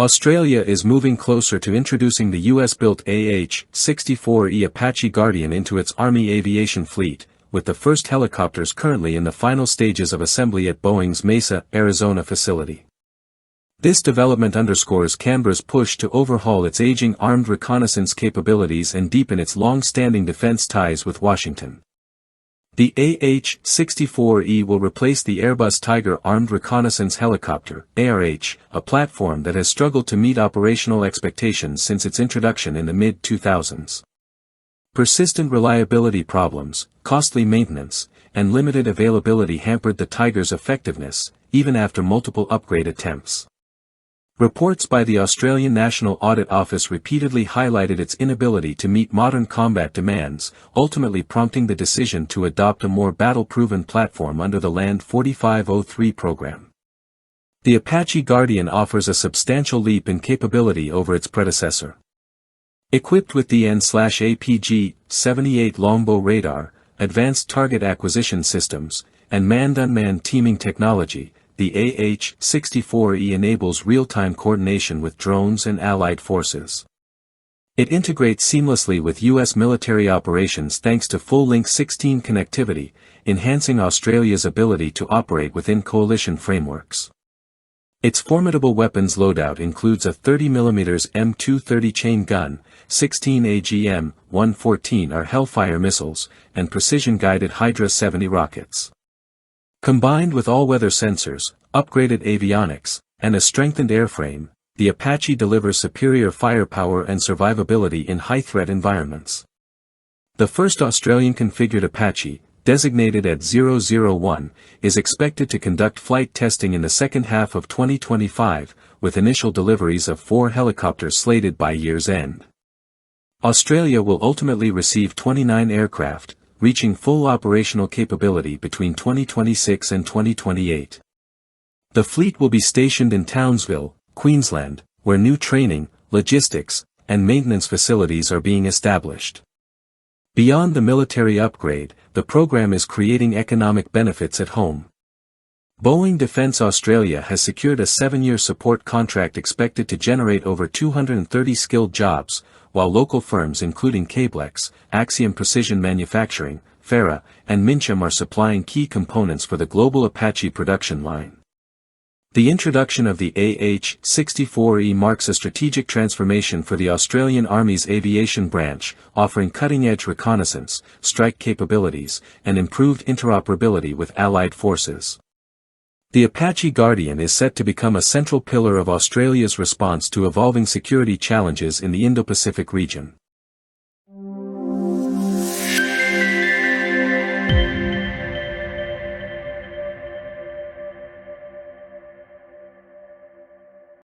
Australia is moving closer to introducing the US-built AH-64E Apache Guardian into its Army aviation fleet, with the first helicopters currently in the final stages of assembly at Boeing's Mesa, Arizona facility. This development underscores Canberra's push to overhaul its aging armed reconnaissance capabilities and deepen its long-standing defense ties with Washington. The AH-64E will replace the Airbus Tiger armed reconnaissance helicopter, ARH, a platform that has struggled to meet operational expectations since its introduction in the mid-2000s. Persistent reliability problems, costly maintenance, and limited availability hampered the Tiger's effectiveness, even after multiple upgrade attempts. Reports by the Australian National Audit Office repeatedly highlighted its inability to meet modern combat demands, ultimately prompting the decision to adopt a more battle-proven platform under the Land 4503 program. The Apache Guardian offers a substantial leap in capability over its predecessor. Equipped with the N/APG-78 longbow radar, advanced target acquisition systems, and manned-unmanned teaming technology, the AH-64E enables real-time coordination with drones and allied forces. It integrates seamlessly with U.S. military operations thanks to full Link 16 connectivity, enhancing Australia's ability to operate within coalition frameworks. Its formidable weapons loadout includes a 30mm M230 chain gun, 16 AGM-114R Hellfire missiles, and precision-guided Hydra 70 rockets. Combined with all-weather sensors, upgraded avionics, and a strengthened airframe, the Apache delivers superior firepower and survivability in high-threat environments. The first Australian-configured Apache, designated at 001, is expected to conduct flight testing in the second half of 2025, with initial deliveries of 4 helicopters slated by year's end. Australia will ultimately receive 29 aircraft, reaching full operational capability between 2026 and 2028. The fleet will be stationed in Townsville, Queensland, where new training, logistics, and maintenance facilities are being established. Beyond the military upgrade, the program is creating economic benefits at home. Boeing Defence Australia has secured a 7-year support contract expected to generate over 230 skilled jobs, while local firms including Cablex, Axiom Precision Manufacturing, Farah, and Mincham are supplying key components for the global Apache production line. The introduction of the AH-64E marks a strategic transformation for the Australian Army's aviation branch, offering cutting-edge reconnaissance, strike capabilities, and improved interoperability with allied forces. The Apache Guardian is set to become a central pillar of Australia's response to evolving security challenges in the Indo-Pacific region.